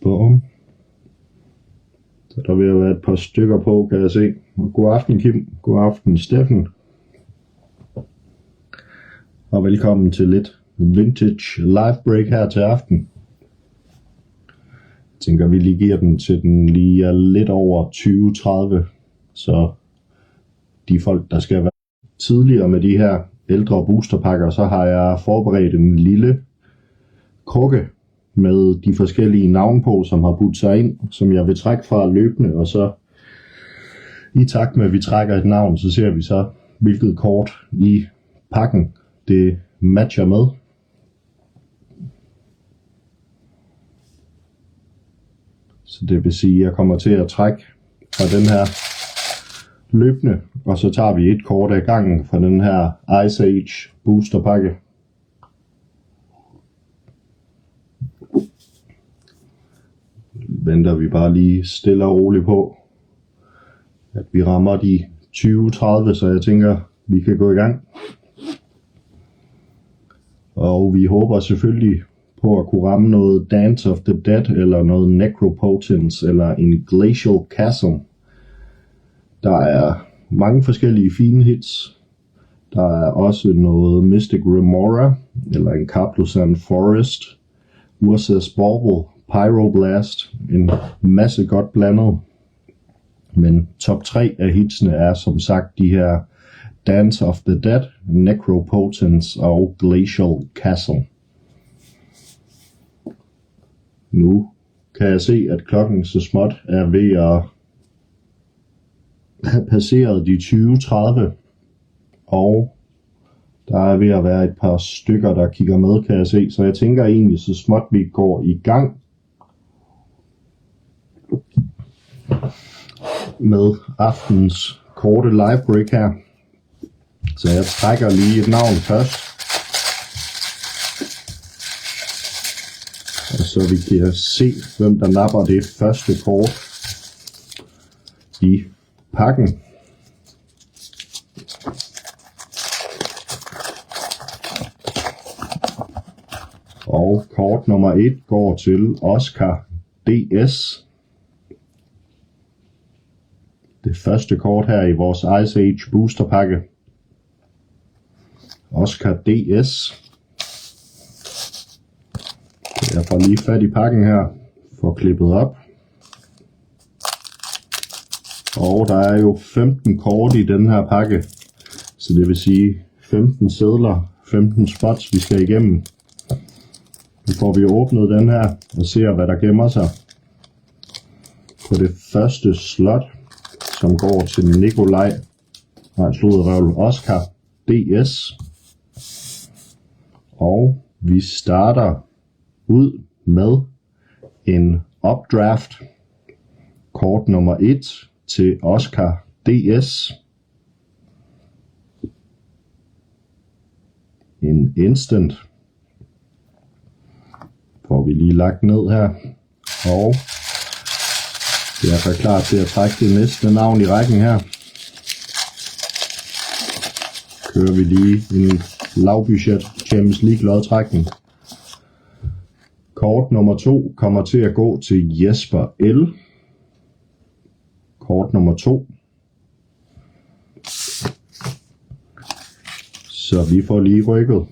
Bum. Så der vil være et par stykker på, kan jeg se. Og god aften Kim, god aften Steffen. Og velkommen til lidt vintage live break her til aften. Jeg tænker vi lige giver den til den lige er lidt over 20-30. Så de folk der skal være tidligere med de her ældre boosterpakker, så har jeg forberedt en lille krukke med de forskellige navne på, som har budt sig ind, som jeg vil trække fra løbende, og så i takt med at vi trækker et navn, så ser vi så hvilket kort i pakken det matcher med. Så det vil sige, at jeg kommer til at trække fra den her løbende, og så tager vi et kort ad gangen fra den her Ice Age boosterpakke. Venter vi bare lige stille og roligt på, at vi rammer de 20-30, så jeg tænker, vi kan gå i gang. Og vi håber selvfølgelig på at kunne ramme noget Dance of the Dead, eller noget Necropotence, eller en Glacial Chasm. Der er mange forskellige fine hits. Der er også noget Mystic Remora, eller en Kaploosan Forest, Urza's Bauble, Pyroblast, en masse godt blandet. Men top 3 af hitsene er som sagt de her Dance of the Dead, Necropotence og Glacial Castle. Nu kan jeg se, at klokken så småt er ved at have passeret de 20-30, og der er ved at være et par stykker, der kigger med, kan jeg se. Så jeg tænker egentlig, så småt vi går i gang med aftens korte live break her. Så jeg trækker lige et navn først, og så vi kan se, hvem der napper det første kort i pakken. Og kort nummer 1 går til Oscar DS. Det første kort her i vores Ice Age boosterpakke. Oscar DS. Jeg får lige fat i pakken her, får klippet op. Og der er jo 15 kort i den her pakke, så det vil sige 15 sedler, 15 spots vi skal igennem. Nu får vi åbnet den her og ser hvad der gemmer sig på det første slot, som går til Nikolaj, Oscar DS. Og vi starter ud med en updraft, kort nummer 1 til Oscar DS. En instant får vi lige lagt ned her, og Det er så klar til at trække det næste navn i rækken her. Kører vi lige en lavbudget Champions League lodtrækning. Kort nummer 2 kommer til at gå til Jesper L. Kort nummer 2. Så vi får lige rykket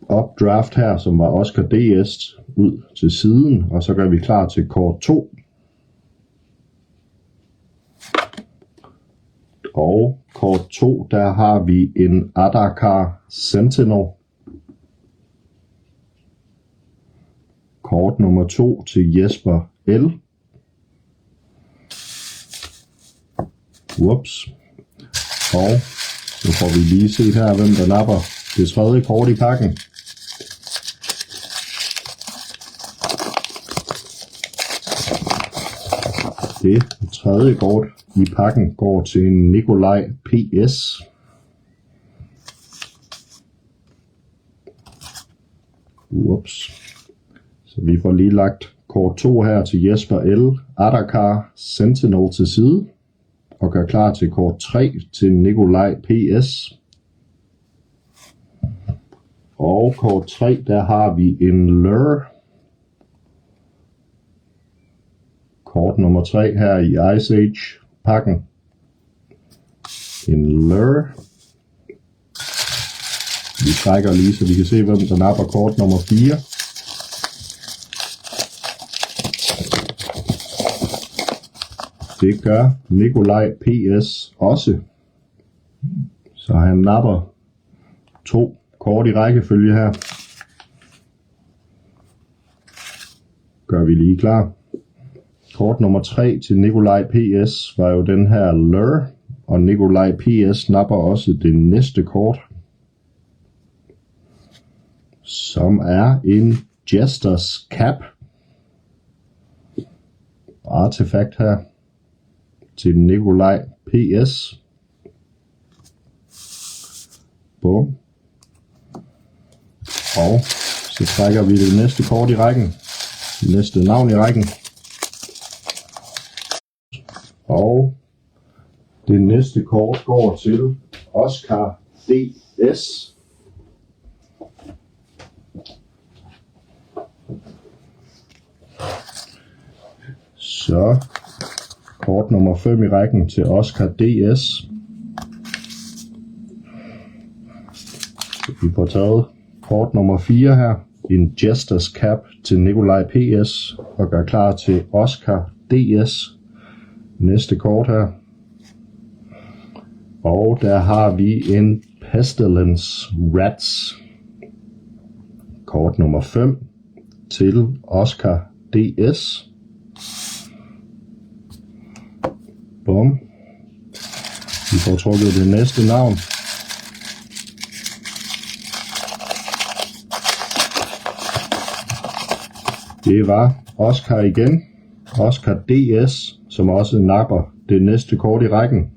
updraft her, som var Oscar DS, ud til siden, og så gør vi klar til kort 2. Og kort 2, der har vi en Adakar Sentinel. Kort nummer 2 til Jesper L. Whoops. Og så får vi lige se her, hvem der napper det tredje kort i pakken. Det tredje kort i pakken går til Nikolaj PS. Whoops. Så vi får lige lagt kort 2 her til Jesper L. Adakar Sentinel til side. Og gør klar til kort 3 til Nikolaj PS. Og kort 3, der har vi en Lure. Kort nummer 3 her i Ice Age pakken. En Lure. Vi trækker lige, så vi kan se, hvem der napper kort nummer 4. Det gør Nikolaj PS også. Så han napper 2 kort i rækkefølge her. Gør vi lige klar. Kort nummer 3 til Nikolaj PS var jo den her Lure, og Nikolaj PS napper også det næste kort, som er en Jester's Cap. Artefakt her til Nikolaj PS. Bum. Og så trækker vi det næste kort i rækken. Næste navn i rækken. Og det næste kort går til Oscar DS. Så kort nummer 5 i rækken til Oscar DS. Vi får taget kort nummer 4 her. En Jester's Cap til Nikolaj PS. Og gør klar til Oscar DS. Næste kort her. Og der har vi en Pestilence Rats. Kort nummer 5 til Oscar DS. Bum. Vi får trukket det næste navn. Det var Oscar igen. Oscar DS, som også napper det næste kort i rækken.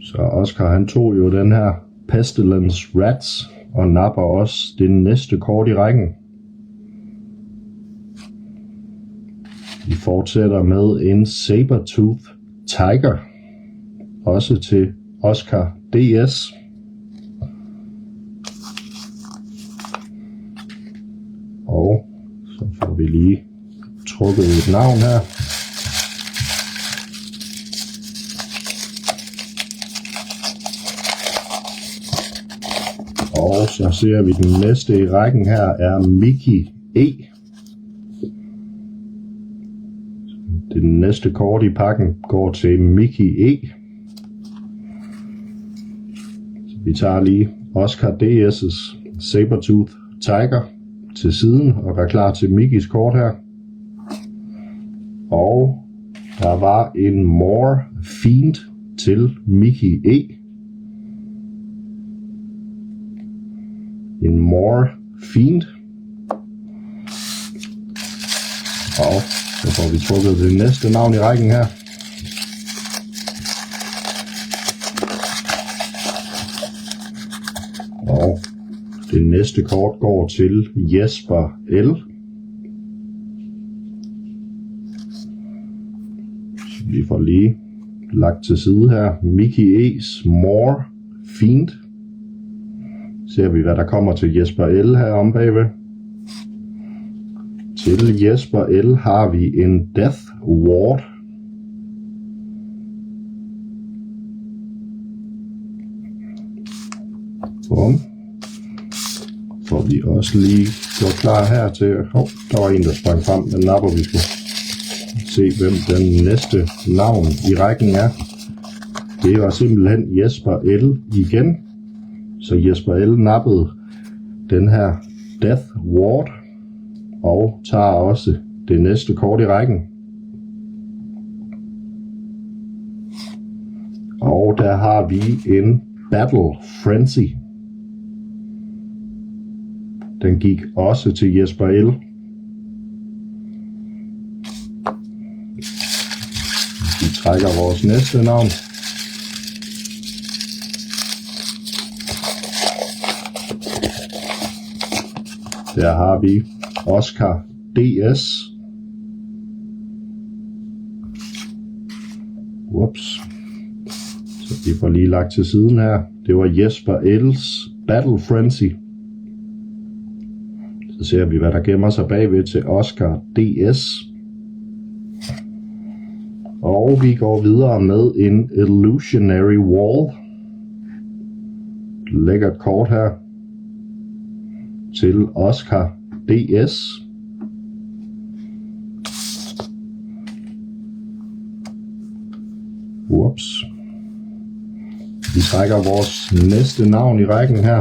Så Oscar han tog jo den her Pestilence Rats og napper også det næste kort i rækken. Vi fortsætter med en Sabertooth Tiger, også til Oscar DS. Og så får vi lige trukket et navn her. Og så ser vi den næste i rækken her er Mickey E. Det næste kort i pakken går til Mickey E. Så vi tager lige Oscar DS' Sabertooth Tiger til siden og er klar til Mickeys kort her. Og der var en More Fiend til Mickey E. En More Fiend. Og så får vi trukket det næste navn i rækken her. Og Det næste kort går til Jesper L. Så vi får lige lagt til side her. Mickey E's More Fiend. Ser vi hvad der kommer til Jesper L her om bagved. Til Jesper L har vi en Death Ward. Bum. Får vi også lige gjort klar her til. Der var en der sprang frem. Den napper vi sgu. Se hvem den næste navn i rækken er. Det var simpelthen Jesper L igen. Så Jesper L nappede den her Death Ward. Og tager også det næste kort i rækken. Og der har vi en Battle Frenzy. Den gik også til Jesper L. Vi trækker vores næste navn. Der har vi Oscar DS. Whoops. Så vi får lige lagt til siden her. Det var Jesper L's Battle Frenzy. Så ser vi hvad der gemmer sig bagved til Oscar DS. Og vi går videre med en Illusionary Wall. Lækkert kort her. Til Oscar DS. Whoops. Vi trækker vores næste navn i rækken her.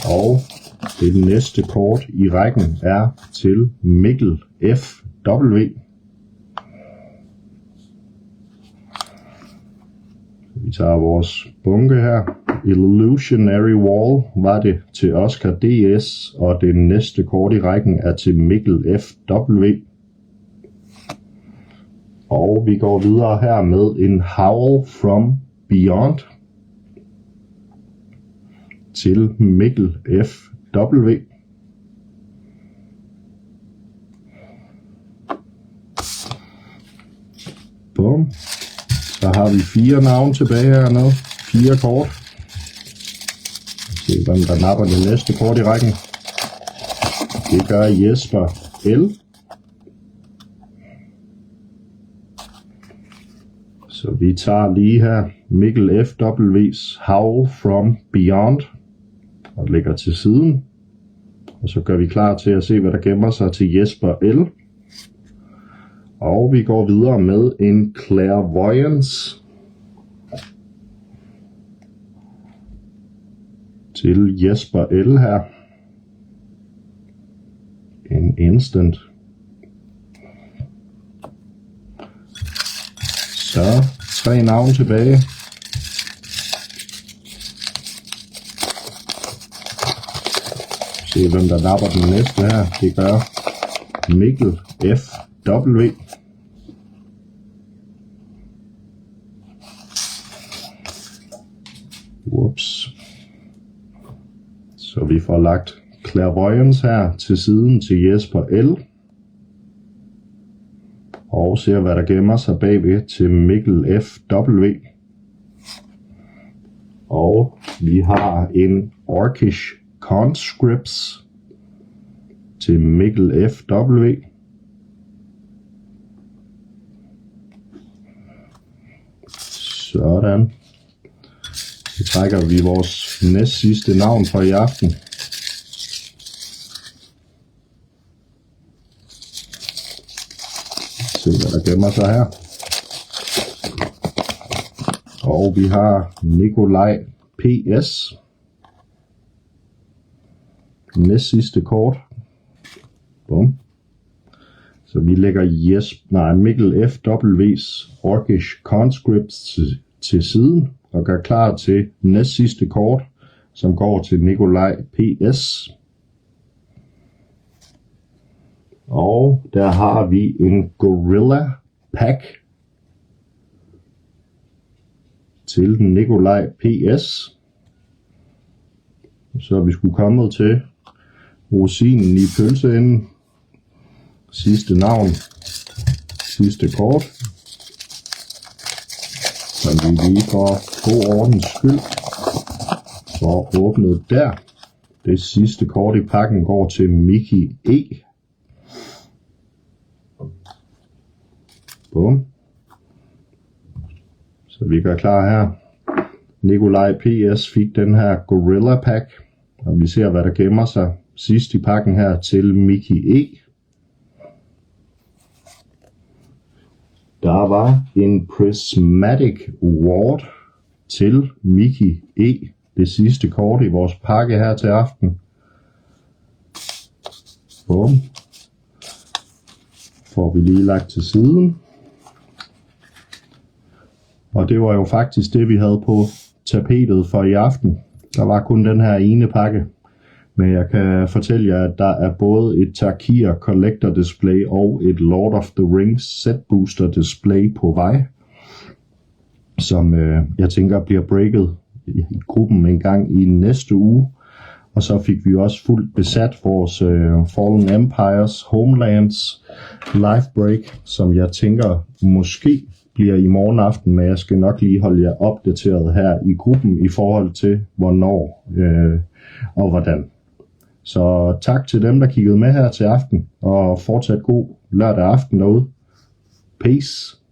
Og det næste kort i rækken er til Mikkel FW. Vi tager vores bunke her. Illusionary Wall var det til Oscar DS, og det næste kort i rækken er til Mikkel FW. Og vi går videre her med en Howl from Beyond til Mikkel FW. Bum. Så har vi 4 navne tilbage hernede. 4 kort. Se hvem der napper det næste kort i rækken. Det gør Jesper L. Så vi tager lige her Mikkel FW's Howl from Beyond og lægger til siden. Og så gør vi klar til at se hvad der gemmer sig til Jesper L. Og vi går videre med en Clairvoyance til Jesper L her. En Instant. Så 3 navne tilbage. Se hvem der napper den næste her. Det gør Mikkel FW. Whoops. Så vi får lagt Clairvoyance her til siden til Jesper L. Og ser hvad der gemmer sig bagved til Mikkel FW. Og vi har en Orcish Conscripts til Mikkel FW. Sådan. Så trækker vi vores næst sidste navn for i aften. Se hvad der gemmer sig her. Og vi har Nikolaj PS. Næst sidste kort. Bum. Så vi lægger Mikkel FW's Orcish Conscripts til siden og gør klar til næst sidste kort, som går til Nikolaj PS. Og Og der har vi en Gorilla Pack til Nikolaj PS. Så er vi skulle kommet til rosinen i pølseenden. Sidste navn, sidste kort. Så vi lige for god ordens skyld får åbnet der. Det sidste kort i pakken går til Mickey E. Bum. Så vi gør klar her. Nikolaj PS fik den her Gorilla Pack, og vi ser hvad der gemmer sig sidst i pakken her til Mickey E. Der var en Prismatic Ward til Mickey E. Det sidste kort i vores pakke her til aften. Bum. Får vi lige lagt til siden. Og det var jo faktisk det vi havde på tapetet for i aften. Der var kun den her ene pakke. Men jeg kan fortælle jer, at der er både et Tarkir Collector Display og et Lord of the Rings Set Booster Display på vej. Som jeg tænker bliver breaket i gruppen en gang i næste uge. Og så fik vi også fuldt besat vores Fallen Empires Homelands Live Break, som jeg tænker måske bliver i morgen aften, men jeg skal nok lige holde jer opdateret her i gruppen i forhold til hvornår og hvordan. Så tak til dem, der kiggede med her til aften, og fortsat god lørdag aften derude. Peace.